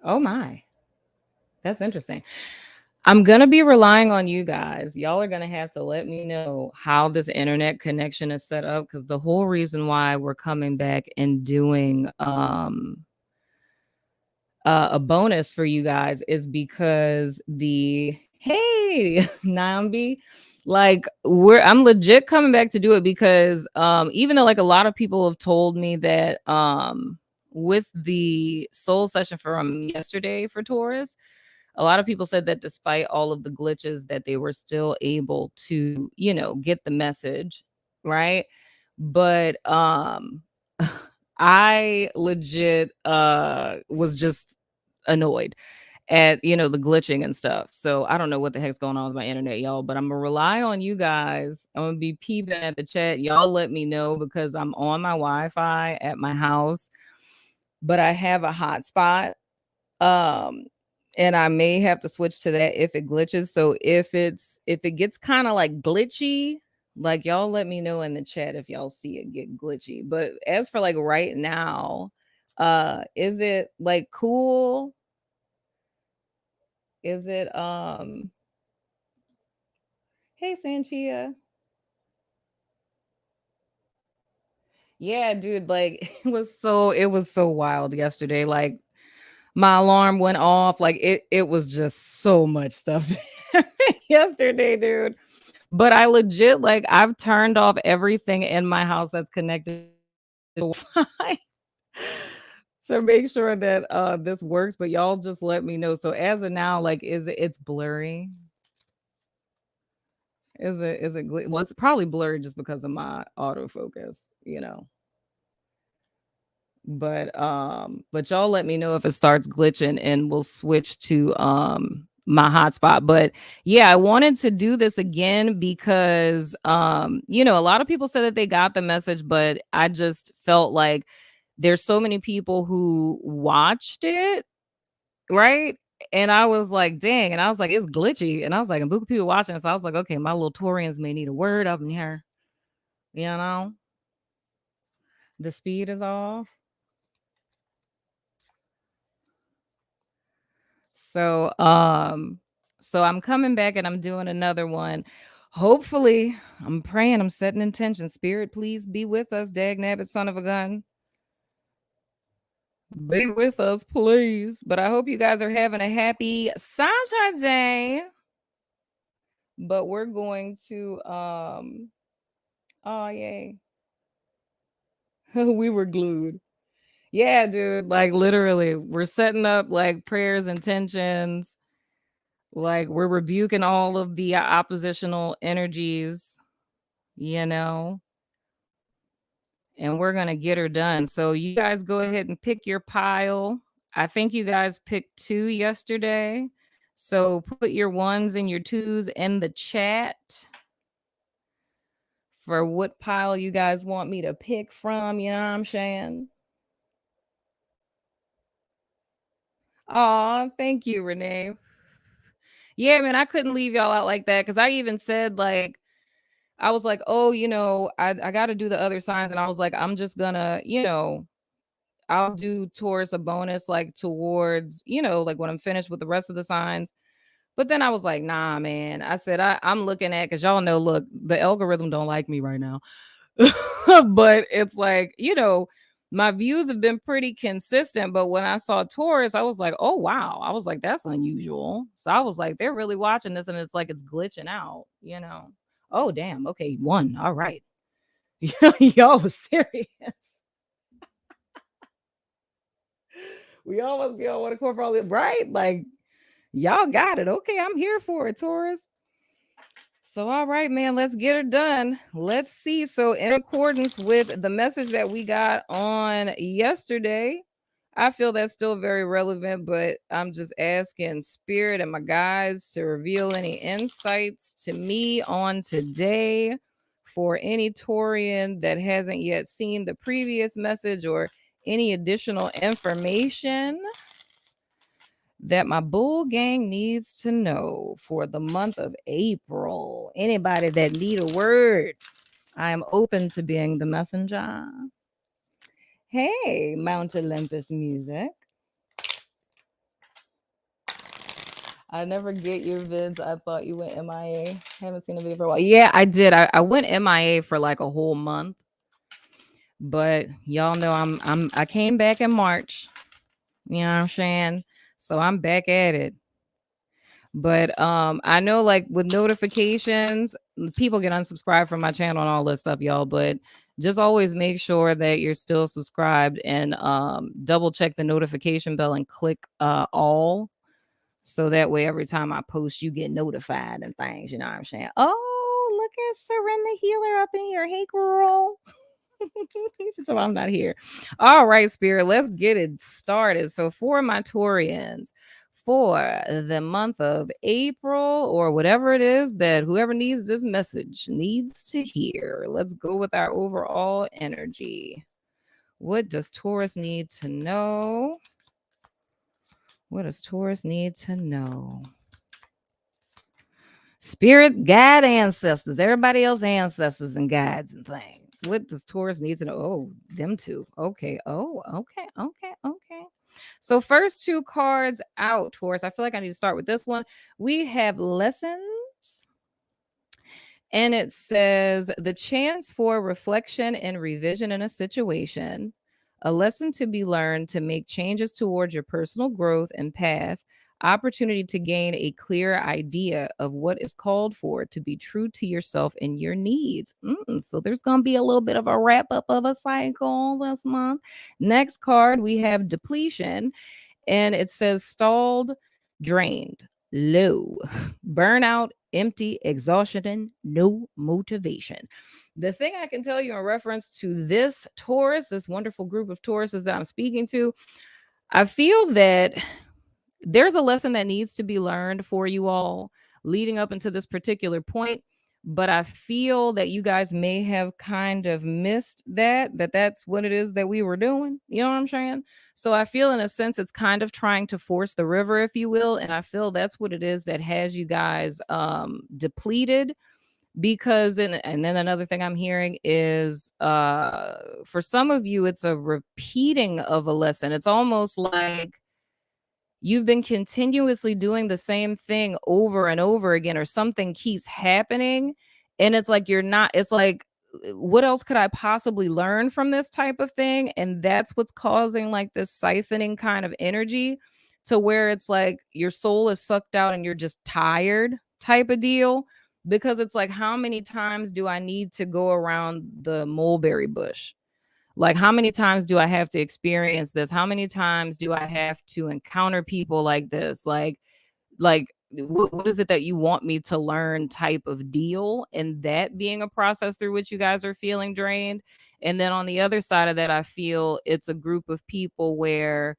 Oh my. That's interesting. I'm going to be relying on you guys. Y'all are going to have to let me know how this internet connection is set up, because the whole reason why we're coming back and doing a bonus for you guys is because the hey Nambi, like I'm legit coming back to do it because even though like a lot of people have told me that with the soul session from yesterday for Taurus, a lot of people said that despite all of the glitches that they were still able to, get the message, right? But I legit was just annoyed at, the glitching and stuff. So I don't know what the heck's going on with my internet, y'all, but I'm gonna rely on you guys. I'm gonna be peeping at the chat. Y'all let me know because I'm on my Wi-Fi at my house, but I have a hotspot. Um and I may have to switch to that if it glitches. So if it gets kind of like glitchy, like y'all let me know in the chat if y'all see it get glitchy. But as for like right now, is it like cool? Is it hey Sanchia? Yeah, dude, like it was so wild yesterday. Like my alarm went off. Like it was just so much stuff yesterday, dude. But I legit like I've turned off everything in my house that's connected to Wi-Fi to make sure that this works. But y'all just let me know. So as of now, like it's blurry? Well, it's probably blurry just because of my autofocus, you know. But y'all let me know if it starts glitching and we'll switch to my hotspot. But yeah, I wanted to do this again because a lot of people said that they got the message, but I just felt like there's so many people who watched it, right? And I was like, dang, and I was like, it's glitchy. And I was like, a book of people watching. So I was like, okay, my little Taurians may need a word up in here. You know, the speed is off. So, so I'm coming back and I'm doing another one. Hopefully, I'm praying, I'm setting intention. Spirit, please be with us, dag nabbit son of a gun. Be with us, please. But I hope you guys are having a happy Saturday. But we're going to oh yay. We were glued. Yeah, dude. Like literally, we're setting up like prayers, intentions. Like we're rebuking all of the oppositional energies, you know, and we're going to get her done. So you guys go ahead and pick your pile. I think you guys picked two yesterday. So put your ones and your twos in the chat for what pile you guys want me to pick from. You know what I'm saying? Oh, thank you, Renee. Yeah, man, I couldn't leave y'all out like that because I even said, like, I was like, oh, I got to do the other signs. And I was like, I'm just gonna, I'll do Taurus a bonus like towards, like when I'm finished with the rest of the signs. But then I was like, nah, man. I said, I'm looking at, because y'all know, look, the algorithm don't like me right now. But it's like, my views have been pretty consistent. But when I saw Taurus, I was like, oh, wow. I was like, that's unusual. So I was like, they're really watching this and it's like it's glitching out. Oh, damn. Okay. One. All right. Y'all was serious. We almost be on one accord for right? Like, y'all got it. Okay, I'm here for it, Taurus. So, all right, man, let's get her done. Let's see. So, in accordance with the message that we got on yesterday, I feel that's still very relevant, but I'm just asking Spirit and my guides to reveal any insights to me on today for any Taurian that hasn't yet seen the previous message or any additional information that my bull gang needs to know for the month of April. Anybody that need a word, I am open to being the messenger. Hey, Mount Olympus music. I never get your vids. I thought you went MIA. Haven't seen a video for a while. Yeah, I did. I went MIA for like a whole month. But y'all know I came back in March. You know what I'm saying? So I'm back at it. But I know like with notifications, people get unsubscribed from my channel and all this stuff, y'all. But just always make sure that you're still subscribed and double check the notification bell and click all. So that way every time I post, you get notified and things, you know what I'm saying? Oh, look at Serena Healer up in here. Hey girl. She said, I'm not here. All right, Spirit, let's get it started. So, for my Taurians, for the month of April or whatever it is that whoever needs this message needs to hear, let's go with our overall energy. What does Taurus need to know? What does Taurus need to know? Spirit, guide, ancestors, everybody else ancestors and guides and things. What does Taurus need to know? Oh, them two. Okay. Oh, okay. So first two cards out, Taurus. I feel like I need to start with this one. We have lessons. And it says the chance for reflection and revision in a situation, a lesson to be learned to make changes towards your personal growth and path, opportunity to gain a clear idea of what is called for to be true to yourself and your needs. So there's going to be a little bit of a wrap up of a cycle this month. Next card, we have depletion, and it says stalled, drained, low, burnout, empty, exhaustion, no motivation. The thing I can tell you in reference to this Taurus, this wonderful group of Tauruses that I'm speaking to, I feel that there's a lesson that needs to be learned for you all leading up into this particular point. But I feel that you guys may have kind of missed that's what it is that we were doing. You know what I'm saying? So I feel in a sense it's kind of trying to force the river, if you will. And I feel that's what it is that has you guys depleted because and then another thing I'm hearing is for some of you it's a repeating of a lesson. It's almost like you've been continuously doing the same thing over and over again, or something keeps happening. And it's like, you're not, it's like, what else could I possibly learn from this type of thing? And that's what's causing like this siphoning kind of energy to where it's like your soul is sucked out and you're just tired type of deal. Because it's like, how many times do I need to go around the mulberry bush? Like, how many times do I have to experience this? How many times do I have to encounter people like this? Like what is it that you want me to learn type of deal? And that being a process through which you guys are feeling drained. And then on the other side of that, I feel it's a group of people where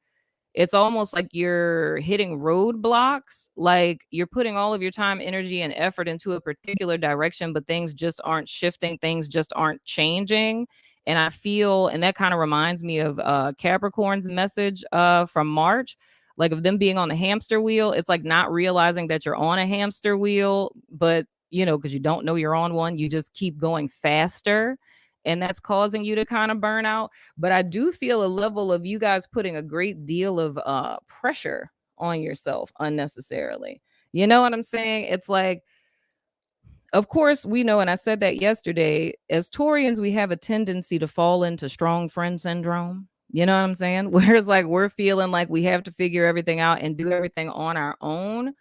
it's almost like you're hitting roadblocks, like you're putting all of your time, energy, and effort into a particular direction, but things just aren't shifting, things just aren't changing. And I feel, and that kind of reminds me of Capricorn's message from March, like of them being on the hamster wheel. It's like not realizing that you're on a hamster wheel, but because you don't know you're on one, you just keep going faster. And that's causing you to kind of burn out. But I do feel a level of you guys putting a great deal of pressure on yourself unnecessarily. You know what I'm saying? It's like, of course, we know, and I said that yesterday, as Taurians, we have a tendency to fall into strong friend syndrome. You know what I'm saying? Whereas like we're feeling like we have to figure everything out and do everything on our own.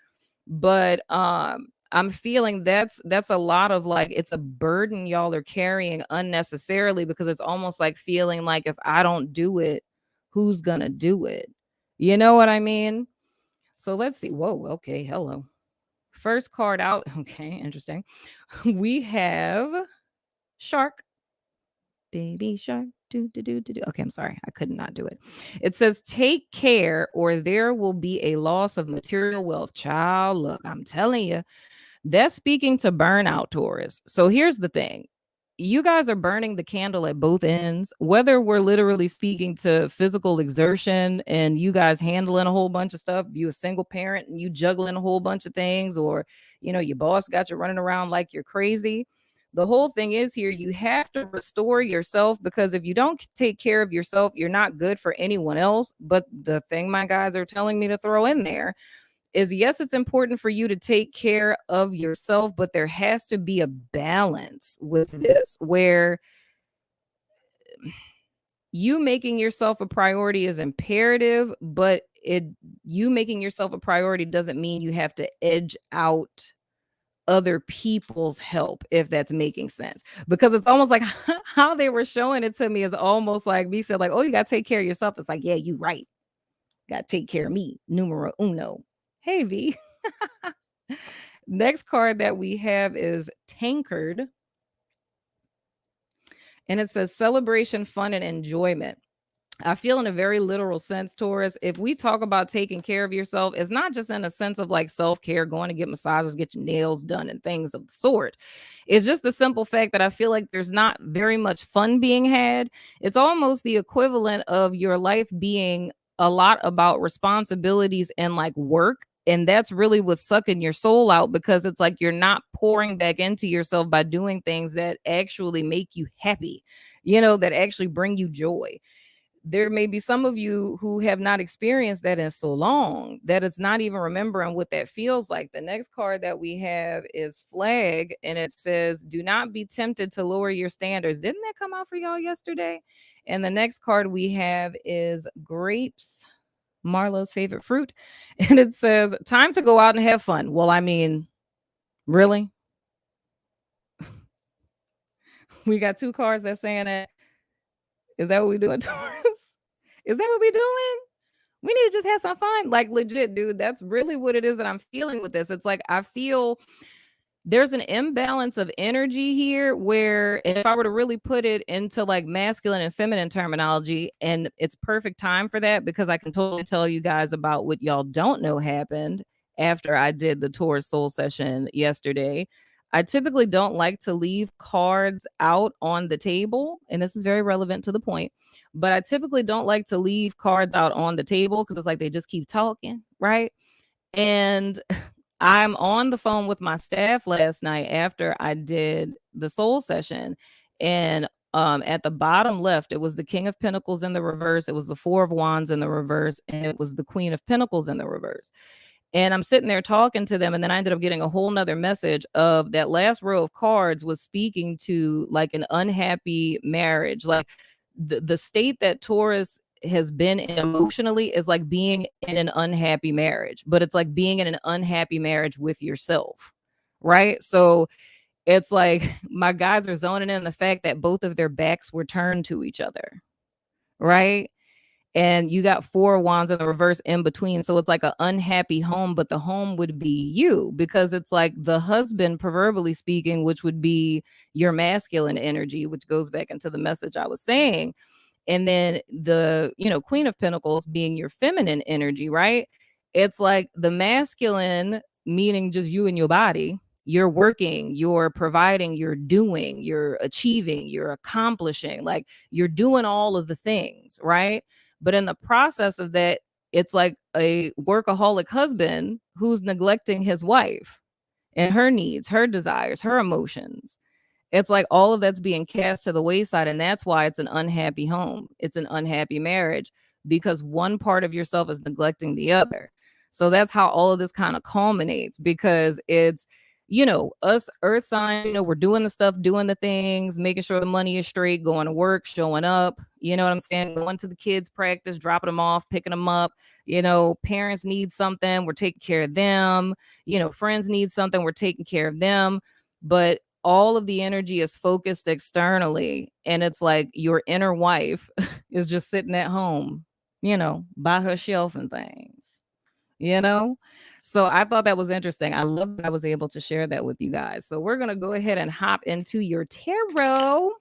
But I'm feeling that's a lot of like, it's a burden y'all are carrying unnecessarily, because it's almost like feeling like if I don't do it, who's gonna do it? You know what I mean? So let's see. Whoa, okay, hello. first card out. Okay, interesting. We have Shark. Baby shark. Do, do, do, do, do. Okay, I'm sorry. I could not do it. It says, take care or there will be a loss of material wealth. Child, look, I'm telling you, that's speaking to burnout, Taurus. So here's the thing. You guys are burning the candle at both ends, whether we're literally speaking to physical exertion and you guys handling a whole bunch of stuff, you a single parent and you juggling a whole bunch of things, or, your boss got you running around like you're crazy. The whole thing is here, you have to restore yourself, because if you don't take care of yourself, you're not good for anyone else. But the thing my guys are telling me to throw in there is, yes, it's important for you to take care of yourself, but there has to be a balance with this where you making yourself a priority is imperative, but you making yourself a priority doesn't mean you have to edge out other people's help, if that's making sense. Because it's almost like how they were showing it to me is almost like me said, like, oh, you got to take care of yourself. It's like, yeah, you right. Got to take care of me. Numero uno. Hey, V. Next card that we have is Tankard. And it says celebration, fun, and enjoyment. I feel in a very literal sense, Taurus, if we talk about taking care of yourself, it's not just in a sense of like self-care, going to get massages, get your nails done and things of the sort. It's just the simple fact that I feel like there's not very much fun being had. It's almost the equivalent of your life being a lot about responsibilities and like work. And that's really what's sucking your soul out, because it's like you're not pouring back into yourself by doing things that actually make you happy, that actually bring you joy. There may be some of you who have not experienced that in so long that it's not even remembering what that feels like. The next card that we have is Flag, and it says, do not be tempted to lower your standards. Didn't that come out for y'all yesterday? And the next card we have is Grapes, Marlo's favorite fruit. And it says, time to go out and have fun. Well, I mean, really? We got two cards that's saying that. Is that what we doing, Taurus? Is that what we doing? We need to just have some fun. Like, legit, dude, that's really what it is that I'm feeling with this. It's like I feel there's an imbalance of energy here where, and if I were to really put it into like masculine and feminine terminology, and it's perfect time for that because I can totally tell you guys about what y'all don't know happened after I did the Taurus soul session yesterday. I typically don't like to leave cards out on the table, and this is very relevant to the point, but I typically don't like to leave cards out on the table because it's like they just keep talking, right? And I'm on the phone with my staff last night after I did the soul session. And at the bottom left, it was the King of Pentacles in the reverse, it was the Four of Wands in the reverse, and it was the Queen of Pentacles in the reverse. And I'm sitting there talking to them, and then I ended up getting a whole nother message of that last row of cards was speaking to like an unhappy marriage. Like the state that Taurus has been in emotionally is like being in an unhappy marriage, but it's like being in an unhappy marriage with yourself, right? So it's like my guys are zoning in the fact that both of their backs were turned to each other, right? And you got Four of Wands in the reverse in between. So it's like an unhappy home, but the home would be you, because it's like the husband, proverbially speaking, which would be your masculine energy, which goes back into the message I was saying. And then the, Queen of Pentacles being your feminine energy, right? It's like the masculine, meaning just you and your body. You're working, you're providing, you're doing, you're achieving, you're accomplishing, like you're doing all of the things, right? But in the process of that, it's like a workaholic husband who's neglecting his wife and her needs, her desires, her emotions. It's like all of that's being cast to the wayside. And that's why it's an unhappy home. It's an unhappy marriage, because one part of yourself is neglecting the other. So that's how all of this kind of culminates, because it's, us earth sign, we're doing the stuff, doing the things, making sure the money is straight, going to work, showing up, you know what I'm saying? Going to the kids' practice, dropping them off, picking them up. Parents need something, we're taking care of them. Friends need something, we're taking care of them. But all of the energy is focused externally. And it's like your inner wife is just sitting at home, by her shelf and things, you know? So I thought that was interesting. I love that I was able to share that with you guys. So we're going to go ahead and hop into your tarot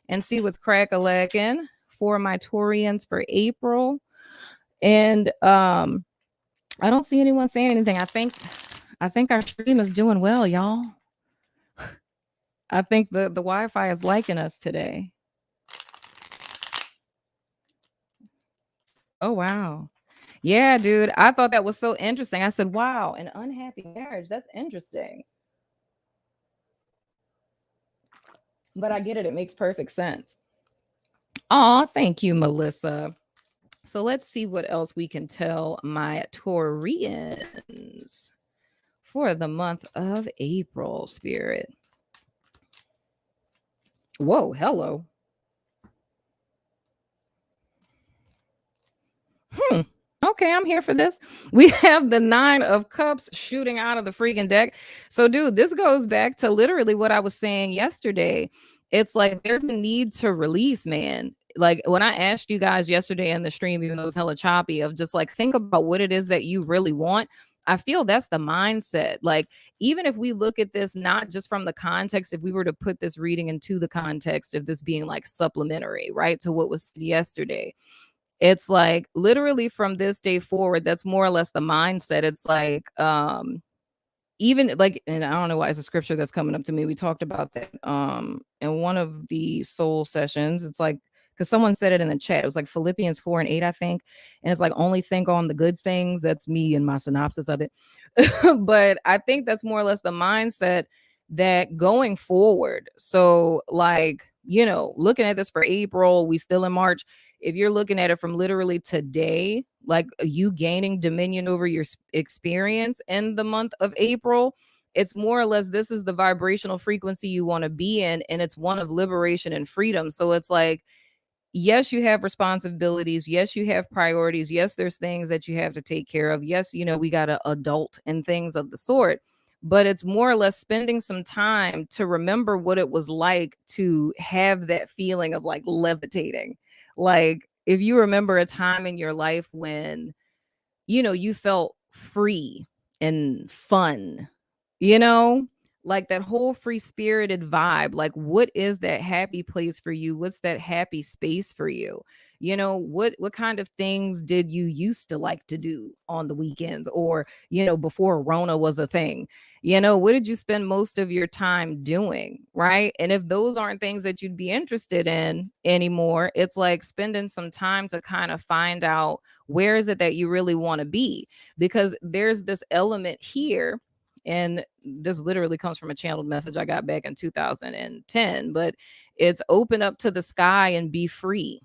and see what's crack-a-lacking for my Taurians for April. And I don't see anyone saying anything. I think our stream is doing well, y'all. I think the Wi-Fi is liking us today. Oh wow. Yeah, dude. I thought that was so interesting. I said, wow, an unhappy marriage. That's interesting. But I get it. It makes perfect sense. Oh, thank you, Melissa. So let's see what else we can tell my Taurians for the month of April, Spirit. Whoa, hello. Okay, I'm here for this. We have the 9 of Cups shooting out of the freaking deck. So, dude, this goes back to literally what I was saying yesterday. It's like there's a need to release, man. Like when I asked you guys yesterday in the stream, even though it was hella choppy, of just like think about what it is that you really want. I feel that's the mindset. Like, even if we look at this not just from the context, if we were to put this reading into the context of this being like supplementary, right, to what was yesterday, it's like literally from this day forward, that's more or less the mindset. It's like, even like, and I don't know why it's a scripture that's coming up to me. We talked about that in one of the soul sessions. It's like, because someone said it in the chat. It was like Philippians 4:8, I think. And it's like, only think on the good things. That's me and my synopsis of it. But I think that's more or less the mindset that going forward. So, like, looking at this for April, we still in March. If you're looking at it from literally today, like you gaining dominion over your experience in the month of April, it's more or less this is the vibrational frequency you want to be in, and it's one of liberation and freedom. So it's like, yes, you have responsibilities. Yes, you have priorities. Yes, there's things that you have to take care of. Yes, we got to adult and things of the sort. But it's more or less spending some time to remember what it was like to have that feeling of like levitating. Like, if you remember a time in your life when, you felt free and fun, you know, like that whole free spirited vibe. Like, what is that happy place for you? What's that happy space for you? What kind of things did you used to like to do on the weekends, or, before Rona was a thing? What did you spend most of your time doing? Right. And if those aren't things that you'd be interested in anymore, it's like spending some time to kind of find out where is it that you really want to be, because there's this element here. And this literally comes from a channeled message I got back in 2010, but it's open up to the sky and be free,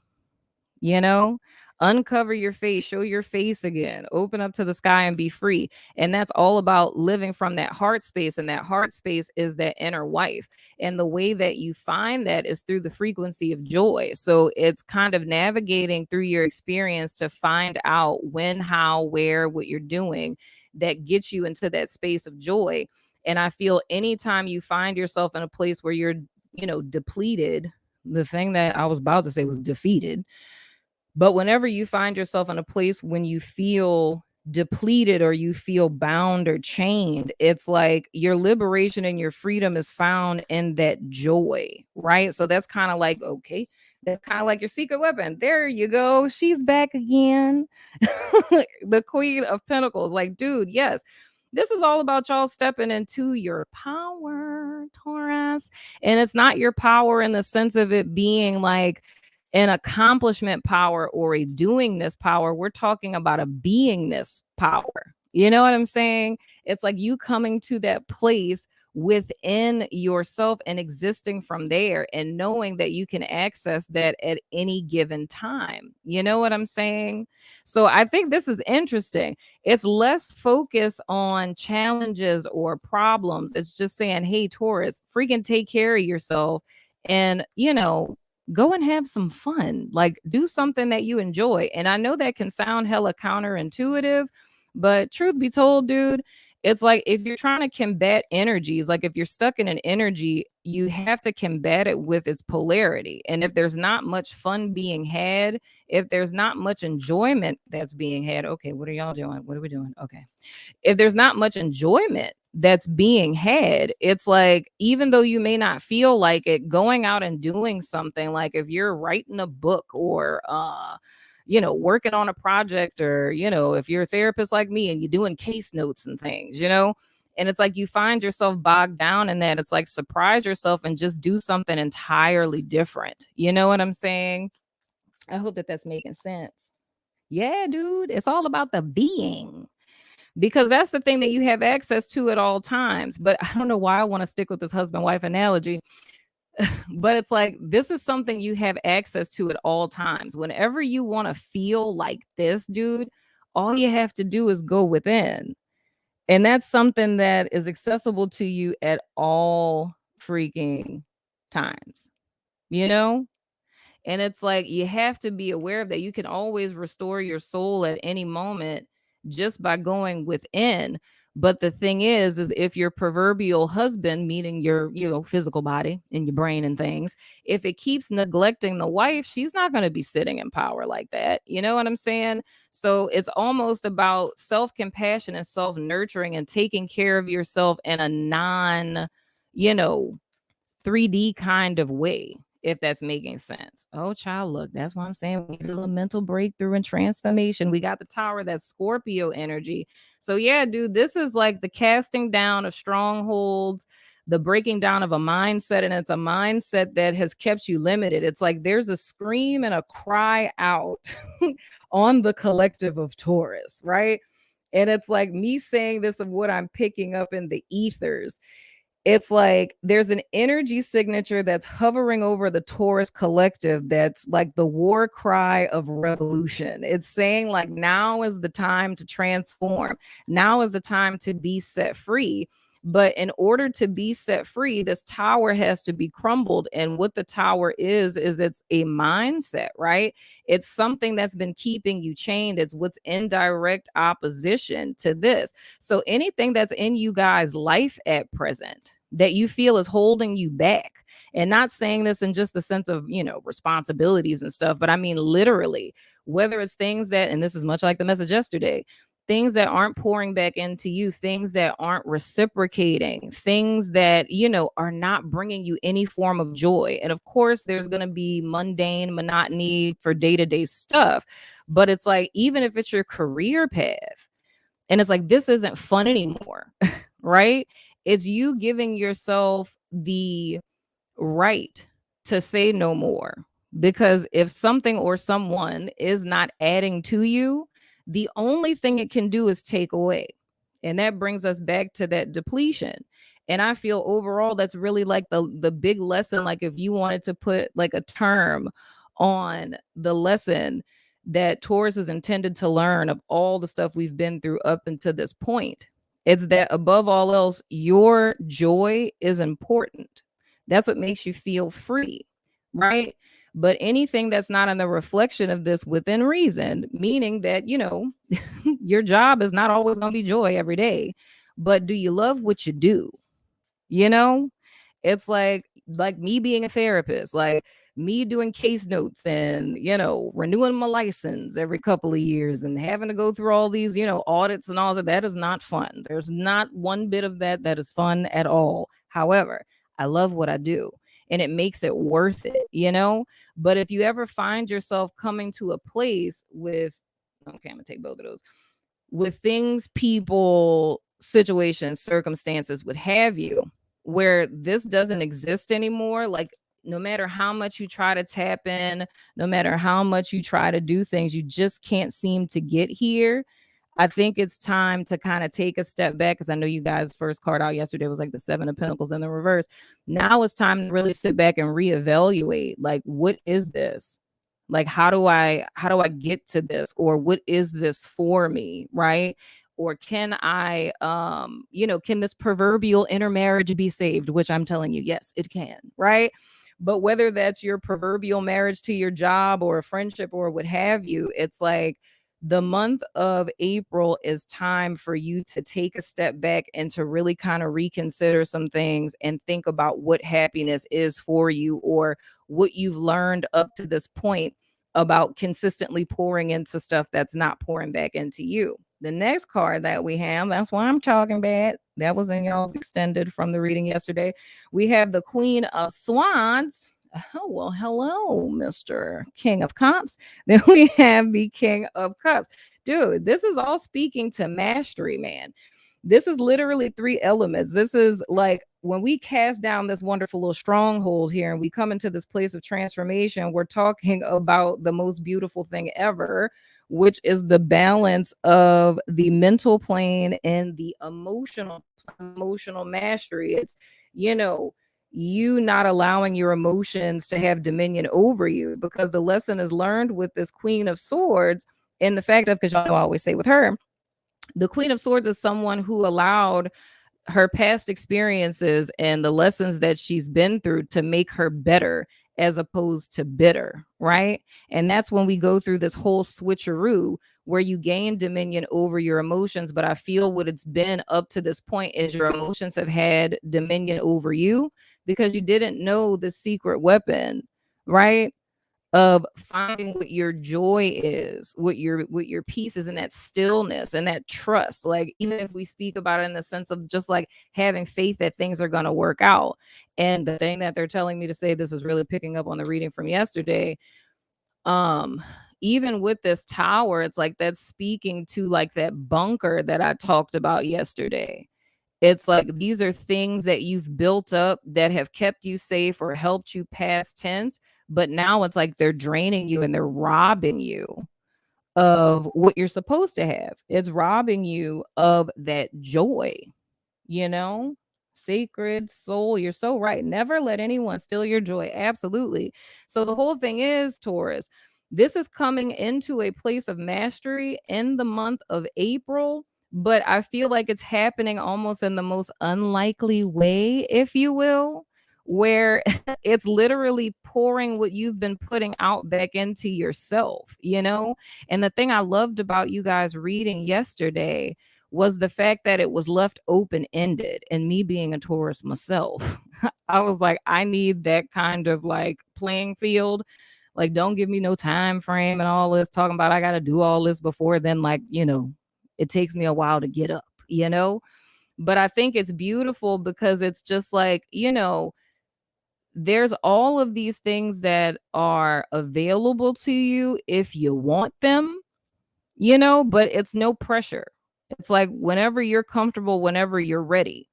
you know uncover your face, show your face again, open up to the sky and be free. And that's all about living from that heart space, and that heart space is that inner wife. And the way that you find that is through the frequency of joy. So it's kind of navigating through your experience to find out when, how, where, what you're doing that gets you into that space of joy. And I feel anytime you find yourself in a place where you're depleted, the thing that I was about to say was defeated, but whenever you find yourself in a place when you feel depleted or you feel bound or chained, it's like your liberation and your freedom is found in that joy, right? So that's kind of like, okay, that's kind of like your secret weapon. There you go. She's back again. The Queen of Pentacles. Like, dude, yes. This is all about y'all stepping into your power, Taurus. And it's not your power in the sense of it being like an accomplishment power or a doingness power. We're talking about a beingness power. You know what I'm saying? It's like you coming to that place within yourself and existing from there and knowing that you can access that at any given time. You know what I'm saying? So I think this is interesting. It's less focus on challenges or problems. It's just saying, hey, Taurus, freaking take care of yourself and, go and have some fun. Like, do something that you enjoy. And I know that can sound hella counterintuitive, but truth be told, dude, It's like if you're trying to combat energies, like if you're stuck in an energy, you have to combat it with its polarity. And if there's not much fun being had, if there's not much enjoyment that's being had, okay, what are y'all doing? What are we doing? Okay. If there's not much enjoyment that's being had, it's like, even though you may not feel like it, going out and doing something, like if you're writing a book or working on a project, or if you're a therapist like me and you're doing case notes and things, and it's like you find yourself bogged down in that. It's like, surprise yourself and just do something entirely different. You know what I'm saying? I hope that that's making sense. Yeah, dude, it's all about the being, because that's the thing that you have access to at all times. But I don't know why I want to stick with this husband wife analogy, but it's like, this is something you have access to at all times. Whenever you want to feel like this, dude, all you have to do is go within. And that's something that is accessible to you at all freaking times, you know? And it's like, you have to be aware of that. You can always restore your soul at any moment just by going within. But the thing is if your proverbial husband, meaning your, physical body and your brain and things, if it keeps neglecting the wife, she's not going to be sitting in power like that. You know what I'm saying? So it's almost about self-compassion and self-nurturing and taking care of yourself in a non, you know, 3D kind of way, if that's making sense. Oh, child, look, that's what I'm saying. We need a little mental breakthrough and transformation. We got the Tower, that's Scorpio energy. So, yeah, dude, this is like the casting down of strongholds, the breaking down of a mindset, and it's a mindset that has kept you limited. It's like there's a scream and a cry out on the collective of Taurus, right? And it's like me saying this of what I'm picking up in the ethers. It's like there's an energy signature that's hovering over the Taurus collective that's like the war cry of revolution. It's saying, like, now is the time to transform. Now is the time to be set free. But in order to be set free, this tower has to be crumbled. And what the tower is it's a mindset, right? It's something that's been keeping you chained. It's what's in direct opposition to this. So anything that's in you guys' life at present that you feel is holding you back, and not saying this in just the sense of, responsibilities and stuff, but I mean, literally, whether it's things that, and this is much like the message yesterday, things that aren't pouring back into you, things that aren't reciprocating, things that, are not bringing you any form of joy. And of course, there's going to be mundane monotony for day-to-day stuff. But it's like, even if it's your career path, and it's like, this isn't fun anymore, right? It's you giving yourself the right to say no more. Because if something or someone is not adding to you, the only thing it can do is take away. And that brings us back to that depletion. And I feel overall that's really like the big lesson. Like, if you wanted to put like a term on the lesson that Taurus is intended to learn of all the stuff we've been through up until this point, it's that above all else, your joy is important. That's what makes you feel free, right? But anything that's not in the reflection of this within reason, meaning that, your job is not always going to be joy every day, but do you love what you do? You know, it's like me being a therapist, like me doing case notes and, renewing my license every couple of years and having to go through all these, audits and all that. That is not fun. There's not one bit of that is fun at all. However, I love what I do and it makes it worth it. But if you ever find yourself coming to a place with, okay, I'm gonna take both of those, with things, people, situations, circumstances, what have you, where this doesn't exist anymore, like, no matter how much you try to tap in, no matter how much you try to do things, you just can't seem to get here. I think it's time to kind of take a step back, because I know you guys' first card out yesterday was like the Seven of Pentacles in the reverse. Now it's time to really sit back and reevaluate, like, what is this? Like, how do I get to this? Or what is this for me? Right? Or can I, can this proverbial intermarriage be saved? Which I'm telling you, yes, it can, right? But whether that's your proverbial marriage to your job or a friendship or what have you, it's like, The month of April is time for you to take a step back and to really kind of reconsider some things and think about what happiness is for you, or what you've learned up to this point about consistently pouring into stuff that's not pouring back into you. The next card that we have, that's what I'm talking about. That was in y'all's extended from the reading yesterday. We have the Queen of Swords. Oh, well, hello, Mr. King of Cups. Then we have the King of Cups. Dude, this is all speaking to mastery, man. This is literally three elements. This is like when we cast down this wonderful little stronghold here and we come into this place of transformation, we're talking about the most beautiful thing ever, which is the balance of the mental plane and the emotional mastery. It's, you know, you not allowing your emotions to have dominion over you, because the lesson is learned with this Queen of Swords. And the fact of, because y'all know I always say with her, the Queen of Swords is someone who allowed her past experiences and the lessons that she's been through to make her better as opposed to bitter, right? And that's when we go through this whole switcheroo where you gain dominion over your emotions. But I feel what it's been up to this point is your emotions have had dominion over you because you didn't know the secret weapon, right? Of finding what your joy is, what your peace is, and that stillness and that trust. Like, even if we speak about it in the sense of just like having faith that things are going to work out. And the thing that they're telling me to say, this is really picking up on the reading from yesterday. um Even with this tower, it's like that's speaking to like that bunker that I talked about yesterday. It's like these are things that you've built up that have kept you safe or helped you past tense, but now it's like they're draining you and they're robbing you of what you're supposed to have. It's robbing you of that joy, you know? Sacred soul, you're so right. Never let anyone steal your joy. Absolutely. So the whole thing is, Taurus, this is coming into a place of mastery in the month of April, but I feel like it's happening almost in the most unlikely way, if you will, where it's literally pouring what you've been putting out back into yourself, you know? And the thing I loved about you guys reading yesterday was the fact that it was left open ended. And me being a Taurus myself, I was like, I need that kind of like playing field. Like, don't give me no time frame and all this talking about I got to do all this before then, like, it takes me a while to get up, you know? But I think it's beautiful because it's just like, there's all of these things that are available to you if you want them, but it's no pressure. It's like whenever you're comfortable, whenever you're ready.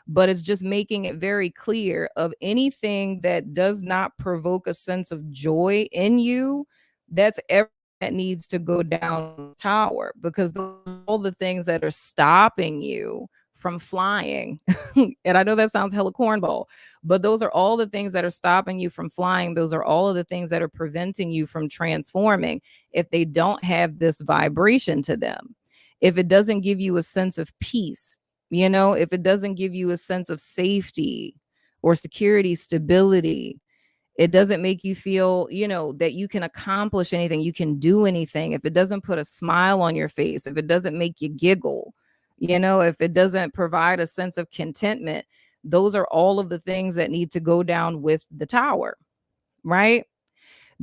But it's just making it very clear of anything that does not provoke a sense of joy in you, that's everything that needs to go down the tower, because those are all the things that are stopping you from flying. And I know that sounds hella cornball, but those are all the things that are stopping you from flying. Those are all of the things that are preventing you from transforming if they don't have this vibration to them. If it doesn't give you a sense of peace, if it doesn't give you a sense of safety or security, stability, it doesn't make you feel, that you can accomplish anything, you can do anything. If it doesn't put a smile on your face, if it doesn't make you giggle, if it doesn't provide a sense of contentment, those are all of the things that need to go down with the tower, right?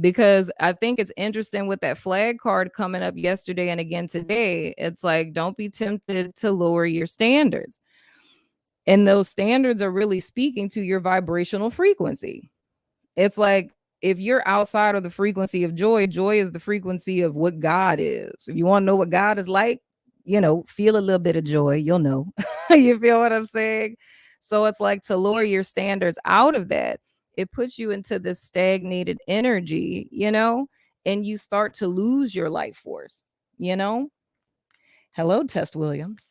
Because I think it's interesting with that flag card coming up yesterday and again today. It's like, don't be tempted to lower your standards. And those standards are really speaking to your vibrational frequency. It's like, if you're outside of the frequency of joy, joy is the frequency of what God is. If you want to know what God is like, feel a little bit of joy, you'll know. You feel what I'm saying? So it's like, to lower your standards out of that, it puts you into this stagnated energy, and you start to lose your life force, you know? Hello, Tess Williams.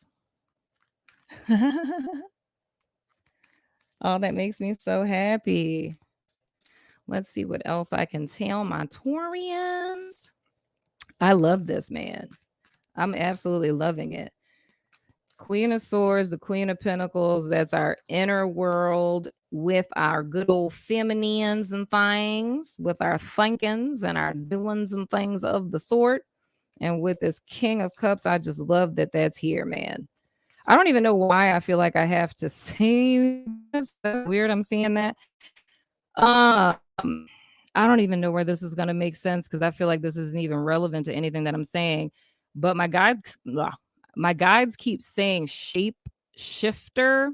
Oh, that makes me so happy. Let's see what else I can tell my Taurians. I love this, man. I'm absolutely loving it. Queen of Swords, the Queen of Pentacles, that's our inner world with our good old feminines and things, with our thinkings and our doings and things of the sort. And with this King of Cups, I just love that that's here, man. I don't even know why I feel like I have to say this. That's weird. I'm seeing that. Um, I don't even know where this is going to make sense because I feel like this isn't even relevant to anything that I'm saying. But my guides keep saying shape shifter.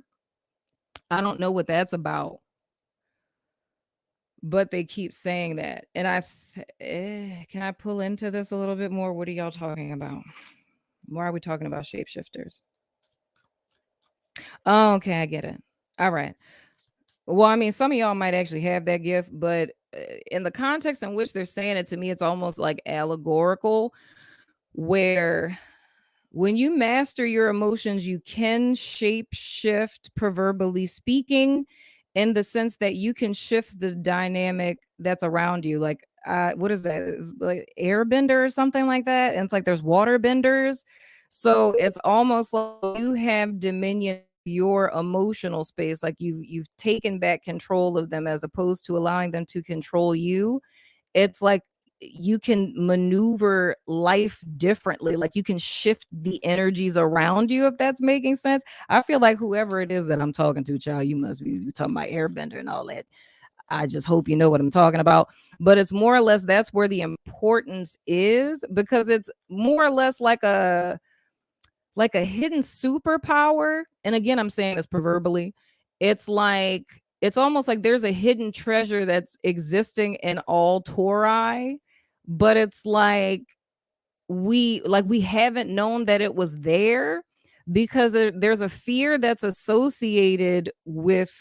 I don't know what that's about, but they keep saying that. And can I pull into this a little bit more? What are y'all talking about? Why are we talking about shapeshifters? Oh, okay, I get it. All right. Well, I mean, some of y'all might actually have that gift, but in the context in which they're saying it to me, it's almost like allegorical, where when you master your emotions, you can shape shift, proverbially speaking, in the sense that you can shift the dynamic that's around you. Like, what is that? Is like airbender or something like that? And it's like there's water benders. So it's almost like you have dominion your emotional space, like you've taken back control of them as opposed to allowing them to control you. It's like you can maneuver life differently. Like you can shift the energies around you, if that's making sense. I feel like whoever it is that I'm talking to, child, you must be talking about airbender and all that. I just hope you know what I'm talking about. But it's more or less that's where the importance is, because it's more or less like a hidden superpower. And again, I'm saying this proverbially. It's like it's almost like there's a hidden treasure that's existing in all Tauri, but it's like we haven't known that it was there because there's a fear that's associated with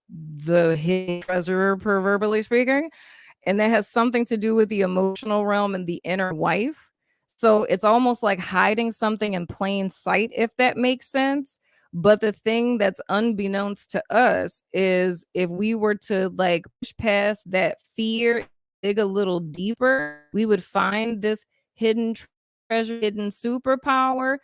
the hidden treasure, proverbially speaking, and that has something to do with the emotional realm and the inner wife. So it's almost like hiding something in plain sight, if that makes sense. But the thing that's unbeknownst to us is if we were to like push past that fear, dig a little deeper, we would find this hidden treasure, hidden superpower,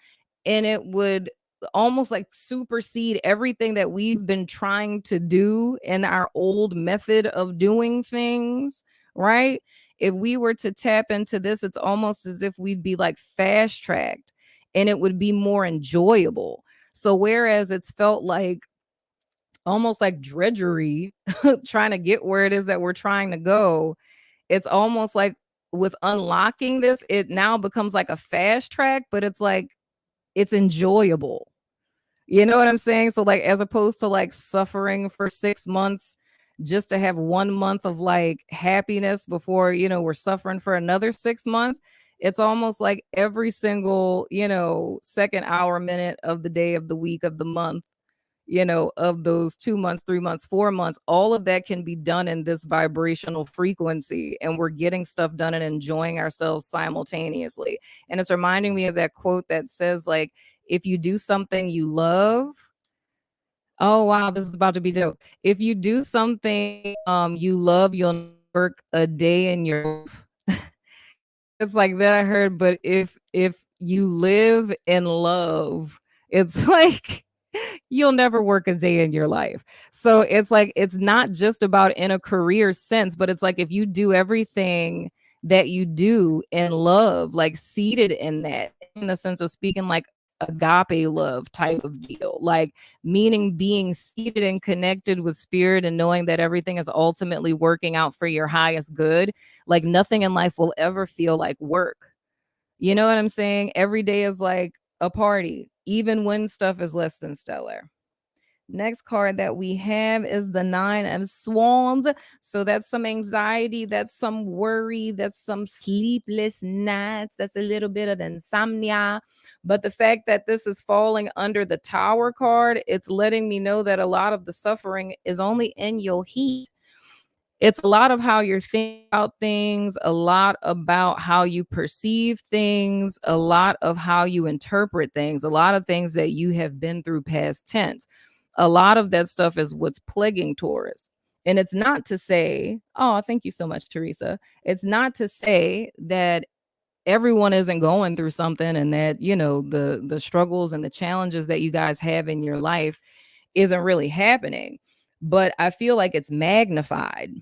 and it would almost like supersede everything that we've been trying to do in our old method of doing things, right? If we were to tap into this, it's almost as if we'd be like fast tracked and it would be more enjoyable. So, whereas it's felt like almost like drudgery trying to get where it is that we're trying to go, it's almost like with unlocking this, it now becomes like a fast track, but it's like it's enjoyable. You know what I'm saying? So like as opposed to like suffering for 6 months just to have 1 month of like happiness before, we're suffering for another 6 months, it's almost like every single, second, hour, minute of the day, of the week, of the month, of those 2 months, 3 months, 4 months, all of that can be done in this vibrational frequency, and we're getting stuff done and enjoying ourselves simultaneously. And it's reminding me of that quote that says like, if you do something you love, oh wow, this is about to be dope. If you do something you love, you'll work a day in your life. It's like that I heard, but if you live in love, it's like you'll never work a day in your life. So it's like it's not just about in a career sense, but it's like if you do everything that you do in love, like seated in that, in the sense of speaking like agape love type of deal, like meaning being seated and connected with spirit and knowing that everything is ultimately working out for your highest good, like nothing in life will ever feel like work. You know what I'm saying? Every day is like a party, even when stuff is less than stellar. Next card that we have is the Nine of Swans. So that's some anxiety, that's some worry, that's some sleepless nights, that's a little bit of insomnia. But the fact that this is falling under the Tower card, it's letting me know that a lot of the suffering is only in your heat. It's a lot of how you're thinking about things, a lot about how you perceive things, a lot of how you interpret things, a lot of things that you have been through past tense. A lot of that stuff is what's plaguing Taurus. And it's not to say, oh, thank you so much, Teresa. It's not to say that everyone isn't going through something and that, the struggles and the challenges that you guys have in your life isn't really happening. But I feel like it's magnified,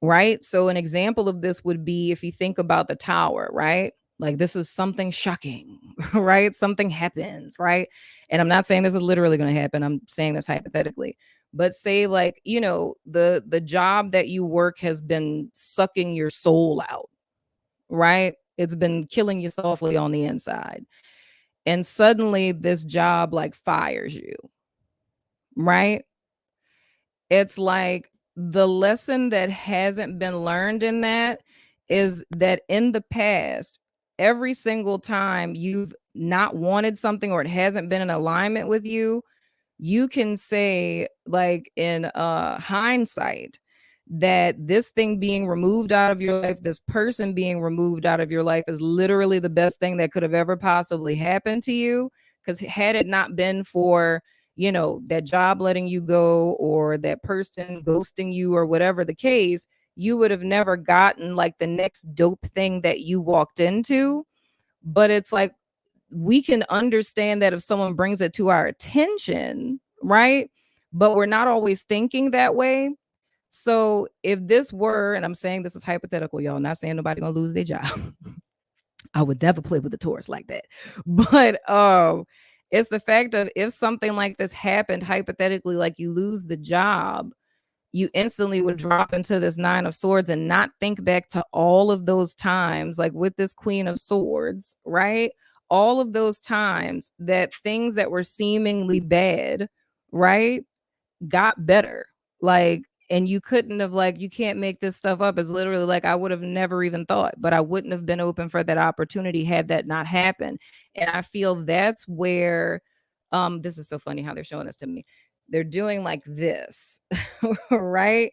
right? So an example of this would be if you think about the Tower, right? Like this is something shocking, right? Something happens, right? And I'm not saying this is literally going to happen. I'm saying this hypothetically. But say like, the job that you work has been sucking your soul out, right? It's been killing you softly on the inside. And suddenly this job like fires you, right? It's like the lesson that hasn't been learned in that is that in the past, every single time you've not wanted something or it hasn't been in alignment with you, you can say like in hindsight that this thing being removed out of your life, this person being removed out of your life is literally the best thing that could have ever possibly happened to you, because had it not been for that job letting you go or that person ghosting you or whatever the case, you would have never gotten like the next dope thing that you walked into. But it's like we can understand that if someone brings it to our attention, right? But we're not always thinking that way. So if this were, and I'm saying this is hypothetical, y'all, not saying nobody gonna lose their job. I would never play with the Taurus like that. But it's the fact of if something like this happened hypothetically, like you lose the job, you instantly would drop into this Nine of Swords and not think back to all of those times, like with this Queen of Swords, right? All of those times that things that were seemingly bad, right, got better. Like, and you couldn't have, like, you can't make this stuff up. It's literally like I would have never even thought, but I wouldn't have been open for that opportunity had that not happened. And I feel that's where this is so funny how they're showing this to me. They're doing like this, right?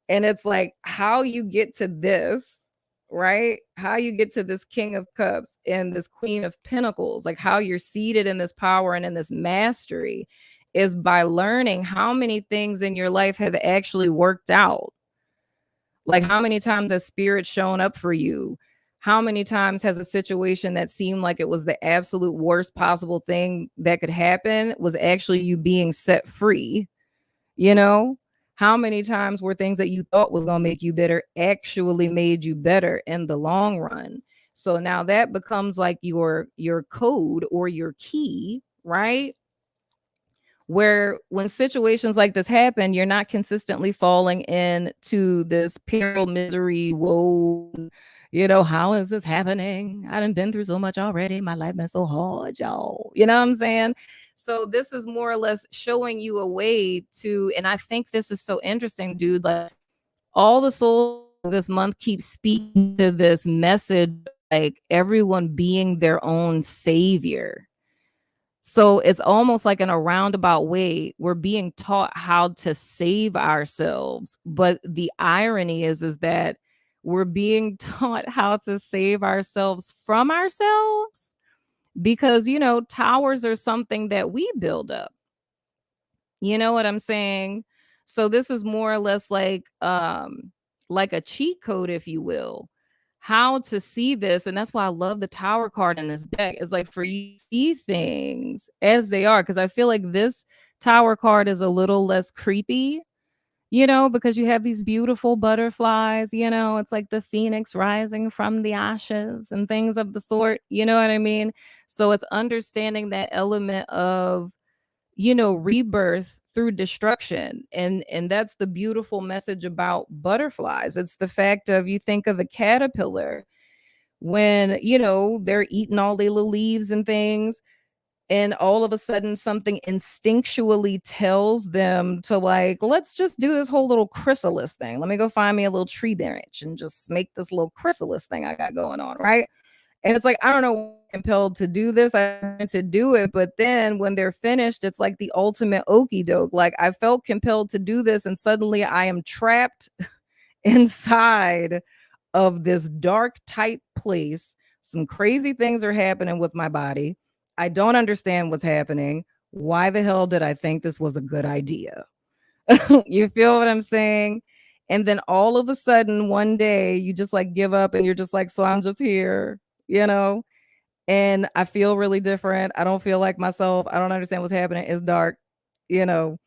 And it's like how you get to this, right? How you get to this King of Cups and this Queen of Pentacles, like how you're seated in this power and in this mastery is by learning how many things in your life have actually worked out. Like how many times has spirit shown up for you? How many times has a situation that seemed like it was the absolute worst possible thing that could happen was actually you being set free? You know, how many times were things that you thought was going to make you bitter actually made you better in the long run? So now that becomes like your code or your key, right? Where when situations like this happen, you're not consistently falling into this peril, misery, woe. How is this happening? I done been through so much already. My life been so hard, y'all. You know what I'm saying? So this is more or less showing you a way to, and I think this is so interesting, dude. Like all the souls this month keep speaking to this message, like everyone being their own savior. So it's almost like in a roundabout way, we're being taught how to save ourselves. But the irony is that we're being taught how to save ourselves from ourselves because, towers are something that we build up. You know what I'm saying? So this is more or less like a cheat code, if you will. How to see this, and that's why I love the tower card in this deck. It's like for you to see things as they are, because I feel like this tower card is a little less creepy, because you have these beautiful butterflies, it's like the phoenix rising from the ashes and things of the sort, you know what I mean? So it's understanding that element of rebirth through destruction, and that's the beautiful message about butterflies. It's the fact of, you think of a caterpillar when they're eating all the little leaves and things, and all of a sudden something instinctually tells them to, like, let's just do this whole little chrysalis thing. Let me go find me a little tree branch and just make this little chrysalis thing I got going on, right? And it's like, I don't know, compelled to do this. I wanted to do it. But then when they're finished, it's like the ultimate okey doke. Like I felt compelled to do this. And suddenly I am trapped inside of this dark, tight place. Some crazy things are happening with my body. I don't understand what's happening. Why the hell did I think this was a good idea? You feel what I'm saying? And then all of a sudden, one day, you just like give up and you're just like, so I'm just here, you know? And I feel really different. I don't feel like myself. I don't understand what's happening. It's dark, you know?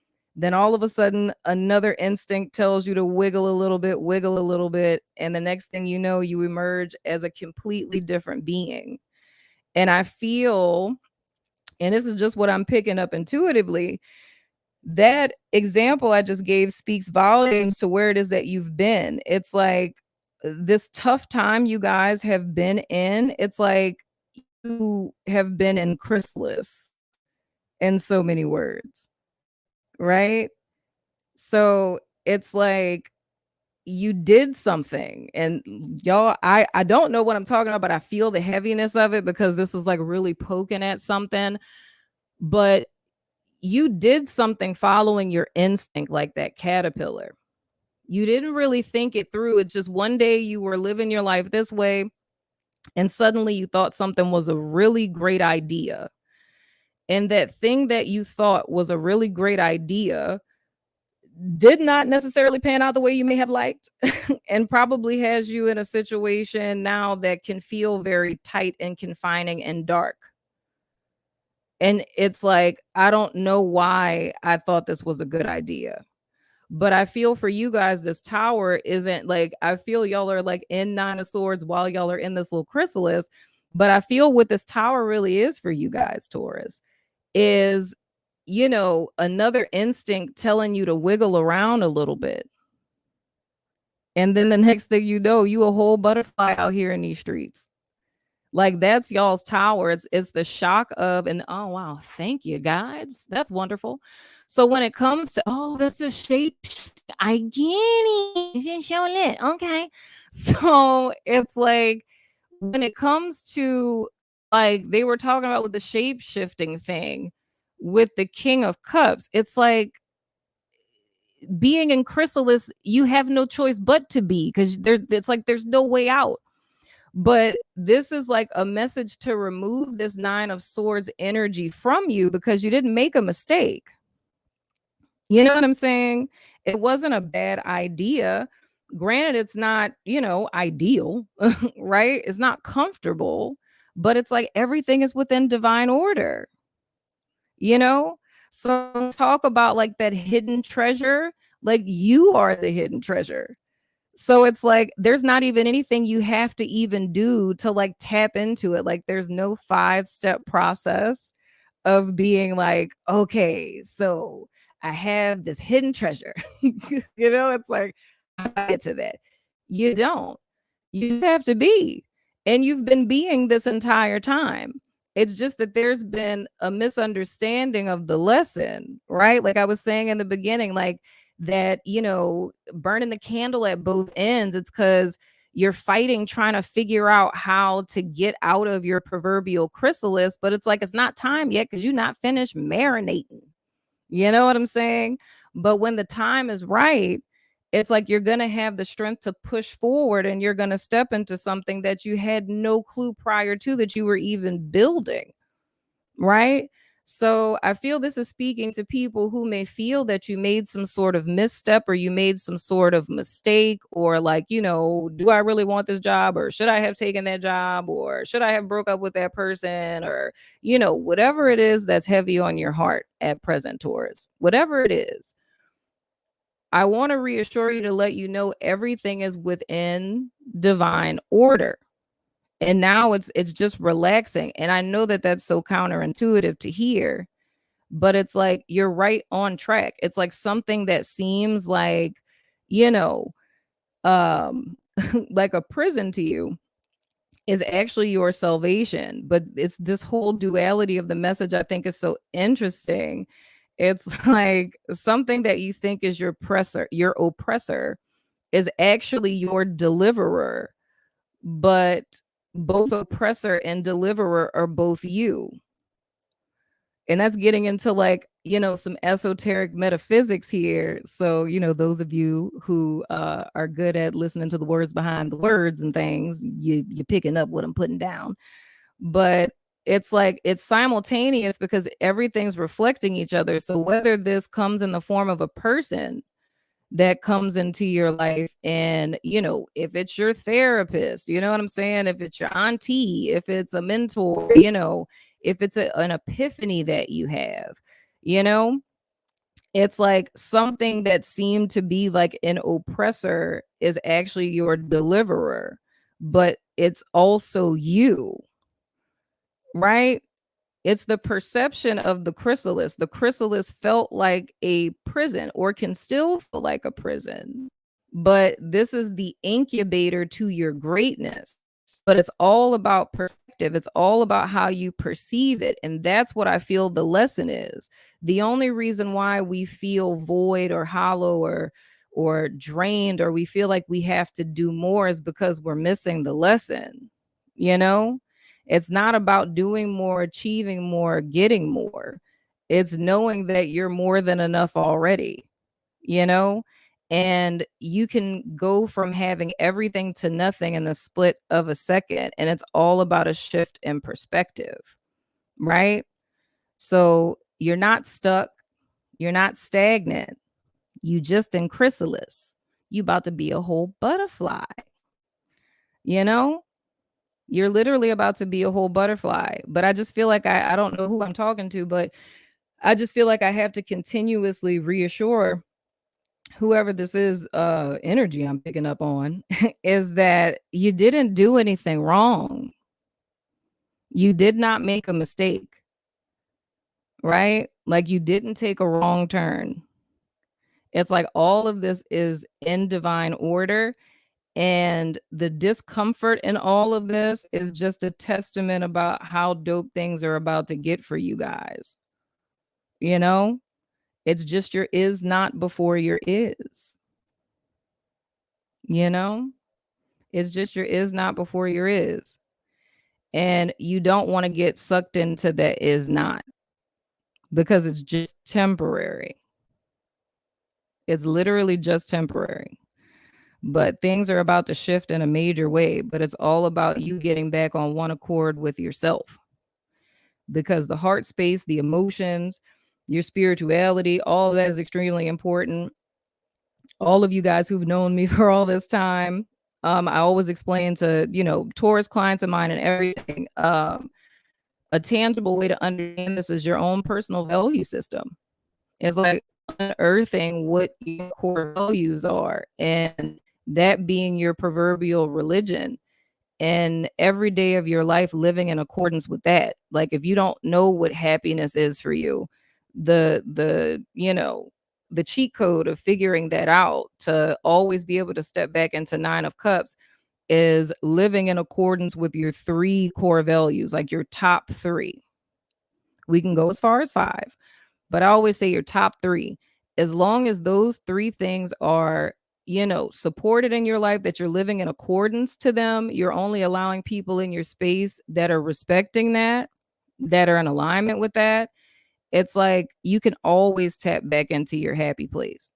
Then all of a sudden, another instinct tells you to wiggle a little bit. And the next thing you know, you emerge as a completely different being. And I feel, and this is just what I'm picking up intuitively, that example I just gave speaks volumes to where it is that you've been. It's like this tough time you guys have been in, it's like you have been in chrysalis in so many words, right? So it's like you did something, and y'all, I don't know what I'm talking about, but I feel the heaviness of it because this is like really poking at something. But you did something following your instinct, like that caterpillar. You didn't really think it through. It's just one day you were living your life this way, and suddenly you thought something was a really great idea. And that thing that you thought was a really great idea did not necessarily pan out the way you may have liked, and probably has you in a situation now that can feel very tight and confining and dark. And it's like, I don't know why I thought this was a good idea. But I feel for you guys, this tower isn't like, I feel y'all are like in Nine of Swords while y'all are in this little chrysalis. But I feel what this tower really is for you guys, Taurus, is, you know, another instinct telling you to wiggle around a little bit. And then the next thing you know, you a whole butterfly out here in these streets. Like that's y'all's tower. It's the shock of, and oh wow, thank you guys. That's wonderful. So when it comes to, oh, that's a shape, I get it. It's just so lit. Okay. So it's like when it comes to, like they were talking about with the shape shifting thing with the King of Cups, it's like being in chrysalis, you have no choice but to be, because it's like there's no way out. But this is like a message to remove this Nine of Swords energy from you because you didn't make a mistake. You know what I'm saying? It wasn't a bad idea. Granted, it's not, you know, ideal, right? It's not comfortable, but it's like everything is within divine order, you know? So talk about like that hidden treasure, like you are the hidden treasure. So it's like there's not even anything you have to even do to like tap into it. Like there's no 5-step process of being like, okay, so I have this hidden treasure. You know, it's like I get to that. You don't. You just have to be. And you've been being this entire time. It's just that there's been a misunderstanding of the lesson, right? Like I was saying in the beginning, like that, you know, burning the candle at both ends. It's because you're fighting, trying to figure out how to get out of your proverbial chrysalis, but it's like it's not time yet because you're not finished marinating. You know what I'm saying? But when the time is right, it's like you're going to have the strength to push forward, and you're going to step into something that you had no clue prior to that you were even building, right? So I feel this is speaking to people who may feel that you made some sort of misstep or you made some sort of mistake, or like, you know, do I really want this job, or should I have taken that job, or should I have broke up with that person, or, you know, whatever it is that's heavy on your heart at present, Taurus, whatever it is. I want to reassure you to let you know everything is within divine order. And now it's just relaxing. And I know that that's so counterintuitive to hear, but it's like you're right on track. It's like something that seems like, you know, like a prison to you is actually your salvation. But it's this whole duality of the message I think is so interesting. It's like something that you think is your oppressor is actually your deliverer, but both oppressor and deliverer are both you. And that's getting into like, you know, some esoteric metaphysics here. So, you know, those of you who are good at listening to the words behind the words and things, you're picking up what I'm putting down. But it's like it's simultaneous because everything's reflecting each other. So whether this comes in the form of a person that comes into your life, and you know, if it's your therapist, you know what I'm saying, if it's your auntie, if it's a mentor, you know, if it's an epiphany that you have, you know, It's like something that seemed to be like an oppressor is actually your deliverer, but it's also you, right? It's the perception of the chrysalis. The chrysalis felt like a prison or can still feel like a prison, but this is the incubator to your greatness. But it's all about perspective. It's all about how you perceive it. And that's what I feel the lesson is. The only reason why we feel void or hollow or drained or we feel like we have to do more is because we're missing the lesson, you know? It's not about doing more, achieving more, getting more. It's knowing that you're more than enough already, you know? And you can go from having everything to nothing in the split of a second. And it's all about a shift in perspective, right? So you're not stuck, you're not stagnant, you just in chrysalis. You about to be a whole butterfly, you know? You're literally about to be a whole butterfly. But I just feel like I don't know who I'm talking to, but I just feel like I have to continuously reassure whoever this is, energy I'm picking up on, is that you didn't do anything wrong. You did not make a mistake, right? Like you didn't take a wrong turn. It's like all of this is in divine order. And the discomfort in all of this is just a testament about how dope things are about to get for you guys. You know, it's just your is not before your is, you know, it's just your is not before your is. And you don't want to get sucked into that is not because it's just temporary. It's literally just temporary. But things are about to shift in a major way. But it's all about you getting back on one accord with yourself because the heart space, the emotions, your spirituality, all of that is extremely important. All of you guys who've known me for all this time, I always explain to, Taurus clients of mine and everything, a tangible way to understand this is your own personal value system. It's like unearthing what your core values are and that being your proverbial religion and every day of your life living in accordance with that. Like if you don't know what happiness is for you, the cheat code of figuring that out to always be able to step back into 9 of cups is living in accordance with your 3 core values, like your top 3. We can go as far as 5, but I always say your top 3. As long as those 3 things are, supported in your life, that you're living in accordance to them, you're only allowing people in your space that are respecting that are in alignment with that. It's like you can always tap back into your happy place.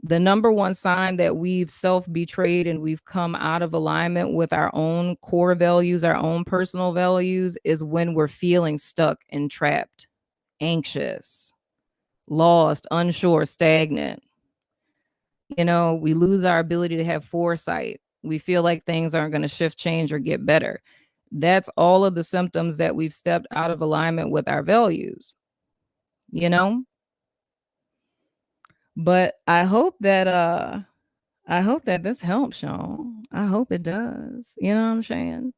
The number one sign that we've self-betrayed and we've come out of alignment with our own core values, our own personal values, is when we're feeling stuck and trapped, anxious, lost, unsure, stagnant. We lose our ability to have foresight. We feel like things aren't going to shift, change, or get better. That's all of the symptoms that we've stepped out of alignment with our values, you know? But I hope that this helps, Sean. I hope it does. You know what I'm saying?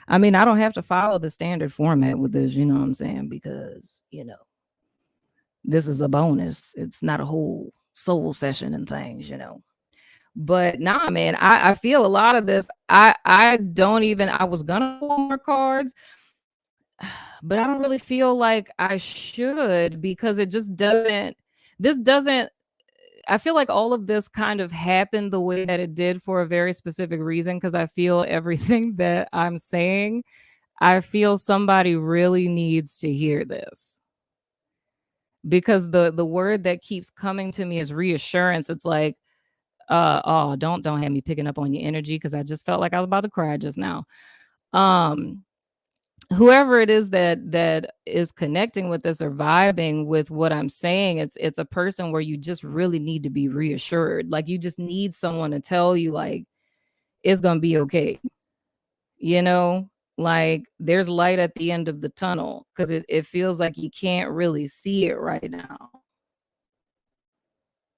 I mean, I don't have to follow the standard format with this, you know what I'm saying? Because, this is a bonus. It's not a whole soul session and things. But nah, man, I feel a lot of this. I don't even I was gonna pull more cards, but I don't really feel like I should because it just doesn't this doesn't I feel like all of this kind of happened the way that it did for a very specific reason because I feel everything that I'm saying, I feel somebody really needs to hear this. Because the word that keeps coming to me is reassurance. It's like, oh, don't have me picking up on your energy because I just felt like I was about to cry just now. Um, Whoever it is that is connecting with this or vibing with what I'm saying, it's a person where you just really need to be reassured. Like you just need someone to tell you like it's gonna be okay. You know, like there's light at the end of the tunnel because it feels like you can't really see it right now.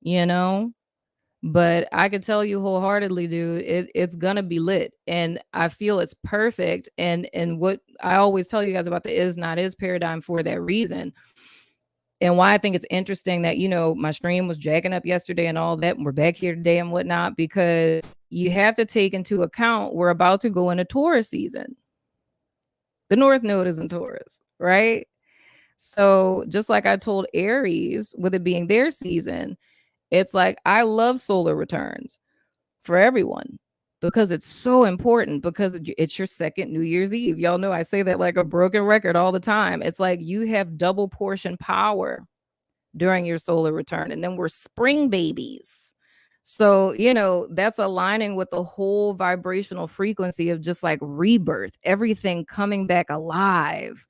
you know? But I could tell you wholeheartedly, dude, it's gonna be lit, and I feel it's perfect, and what I always tell you guys about the is not is paradigm for that reason, and why I think it's interesting that, my stream was jacking up yesterday and all that, and we're back here today and whatnot, because you have to take into account we're about to go into Taurus season. The North Node is in Taurus, right? So just like I told Aries, with it being their season, it's like I love solar returns for everyone because it's so important, because it's your second New Year's Eve. Y'all know I say that like a broken record all the time. It's like you have double portion power during your solar return, and then we're spring babies. So, that's aligning with the whole vibrational frequency of just like rebirth, everything coming back alive.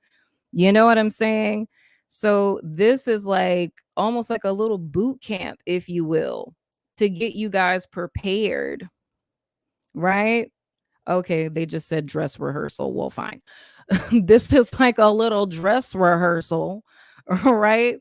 You know what I'm saying? So this is like almost like a little boot camp, if you will, to get you guys prepared, right? Okay, they just said dress rehearsal. Well, fine. This is like a little dress rehearsal, right?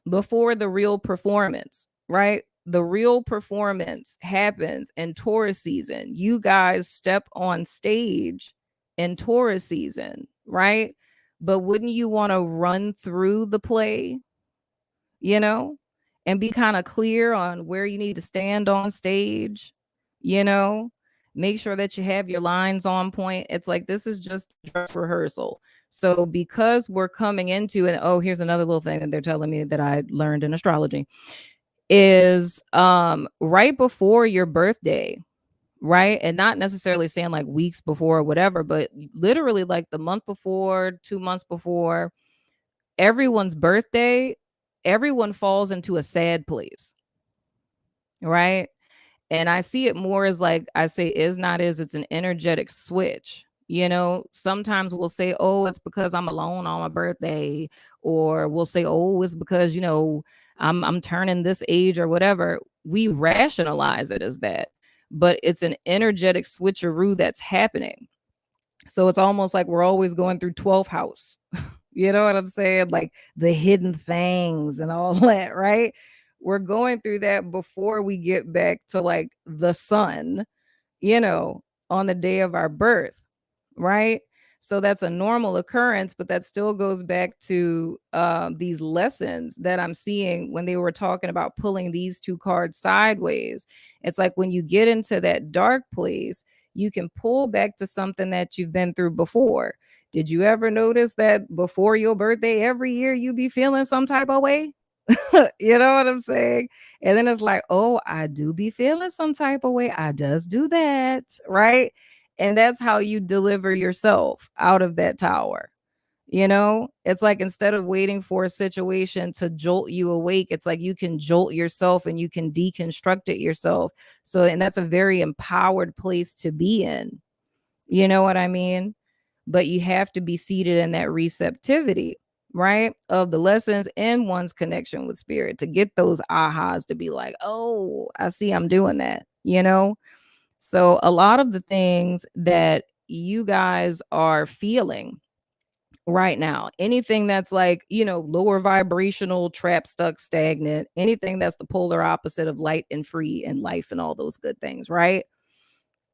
Before the real performance, right? The real performance happens in Taurus season. You guys step on stage in Taurus season, right? But wouldn't you want to run through the play, you know, and be kind of clear on where you need to stand on stage, you know? Make sure that you have your lines on point. It's like this is just dress rehearsal. So because we're coming into it, oh, here's another little thing that they're telling me that I learned in astrology is right before your birthday, right? And not necessarily saying like weeks before or whatever, but literally like the month before, 2 months before everyone's birthday, everyone falls into a sad place, right? And I see it more as like I say is not is, it's an energetic switch. Sometimes we'll say, oh, it's because I'm alone on my birthday, or we'll say, oh, it's because, I'm turning this age or whatever. We rationalize it as that, but it's an energetic switcheroo that's happening. So it's almost like we're always going through 12th house. You know what I'm saying? Like the hidden things and all that, right? We're going through that before we get back to like the sun, you know, on the day of our birth, right? So that's a normal occurrence, but that still goes back to these lessons that I'm seeing when they were talking about pulling these two cards sideways. It's like when you get into that dark place, you can pull back to something that you've been through before. Did you ever notice that before your birthday every year you be feeling some type of way? You know what I'm saying? And then it's like, oh, I do be feeling some type of way. I does do that, right? And that's how you deliver yourself out of that tower. It's like instead of waiting for a situation to jolt you awake, it's like you can jolt yourself and you can deconstruct it yourself. So, and that's a very empowered place to be in. You know what I mean? But you have to be seated in that receptivity, right? Of the lessons and one's connection with spirit to get those ahas to be like, oh, I see I'm doing that. So a lot of the things that you guys are feeling right now, anything that's like, lower vibrational, trap, stuck, stagnant, anything that's the polar opposite of light and free and life and all those good things, right?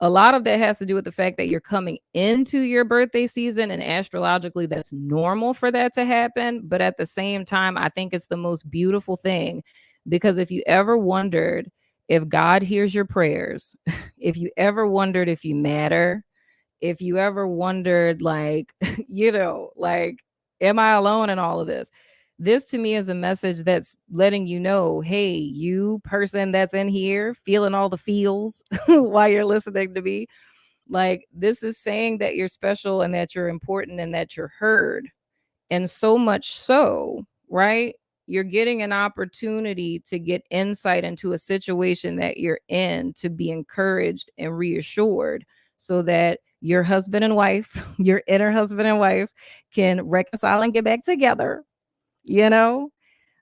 A lot of that has to do with the fact that you're coming into your birthday season, and astrologically that's normal for that to happen. But at the same time, I think it's the most beautiful thing, because if you ever wondered if God hears your prayers, if you ever wondered if you matter, if you ever wondered, like, like, am I alone in all of this? This to me is a message that's letting you know, hey, you person that's in here feeling all the feels while you're listening to me. Like, this is saying that you're special and that you're important and that you're heard. And so much so, right? You're getting an opportunity to get insight into a situation that you're in, to be encouraged and reassured, so that your husband and wife, your inner husband and wife, can reconcile and get back together, you know?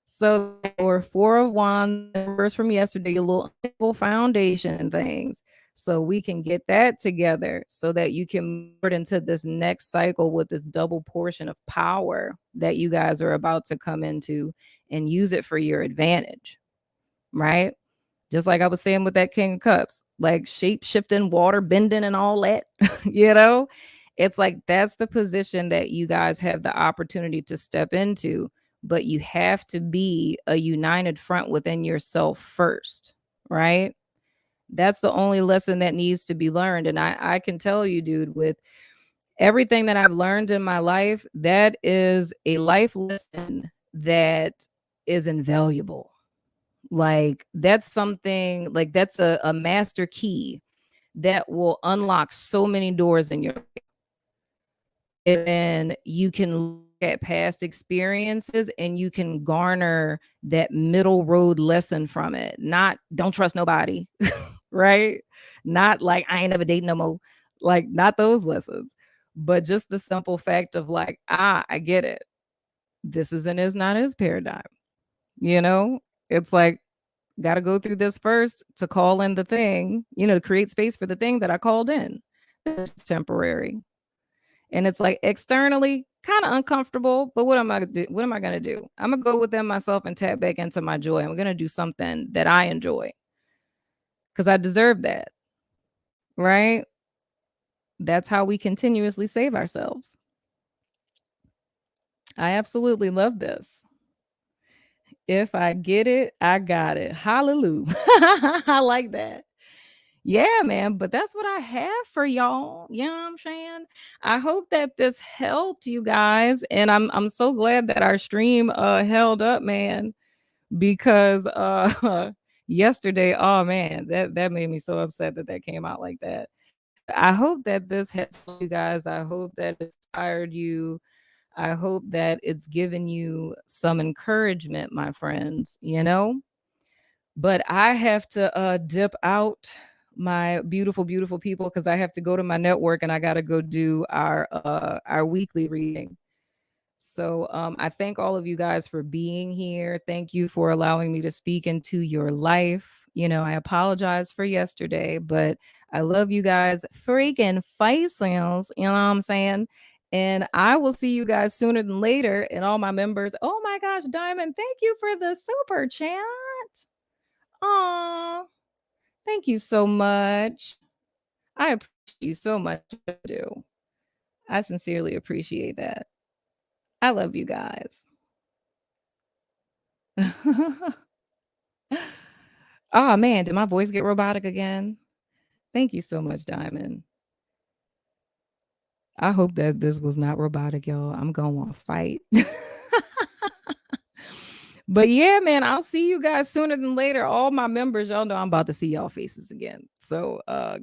So, or Four of Wands numbers from yesterday, your little foundation and things. So we can get that together so that you can move into this next cycle with this double portion of power that you guys are about to come into and use it for your advantage. right? Just like I was saying with that King of Cups, like shape shifting, water bending, and all that, you know? It's like that's the position that you guys have the opportunity to step into, but you have to be a united front within yourself first, right? That's the only lesson that needs to be learned. And I can tell you, dude, with everything that I've learned in my life, that is a life lesson that is invaluable. Like that's something like that's a master key that will unlock so many doors in your life. And then you can look at past experiences and you can garner that middle road lesson from it. Not don't trust nobody, right? Not like I ain't never dating no more. Like not those lessons, but just the simple fact of like, I get it. This is not his paradigm. You know, it's like got to go through this first to call in the thing, to create space for the thing that I called in. It's temporary. And it's like externally kind of uncomfortable, but what am I do? What am I going to do? I'm going to go within myself and tap back into my joy. I'm going to do something that I enjoy cuz I deserve that, right? That's how we continuously save ourselves. I absolutely love this. If I get it, I got it. Hallelujah. I like that. Yeah, man, but that's what I have for y'all. You know what I'm saying? I hope that this helped you guys, and I'm so glad that our stream held up, man, because yesterday, oh man, that made me so upset that that came out like that. I hope that this has helped you guys. I hope that it inspired you. I hope that it's given you some encouragement, my friends. But I have to dip out, my beautiful, beautiful people, because I have to go to my network and I gotta go do our weekly reading. So I thank all of you guys for being here. Thank you for allowing me to speak into your life. I apologize for yesterday, but I love you guys freaking faces. You know what I'm saying? And I will see you guys sooner than later. And all my members, oh my gosh, Diamond, thank you for the super chat. Aw, thank you so much. I appreciate you so much. I do. I sincerely appreciate that. I love you guys. Oh man, did my voice get robotic again? Thank you so much, Diamond. I hope that this was not robotic, y'all. I'm going to fight. But yeah, man, I'll see you guys sooner than later. All my members, y'all know I'm about to see y'all faces again. So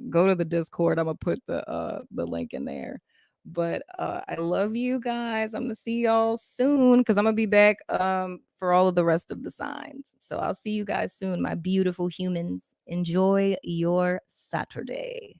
go to the Discord. I'm gonna put the link in there. But I love you guys. I'm gonna see y'all soon because I'm gonna be back for all of the rest of the signs. So I'll see you guys soon, my beautiful humans. Enjoy your Saturday.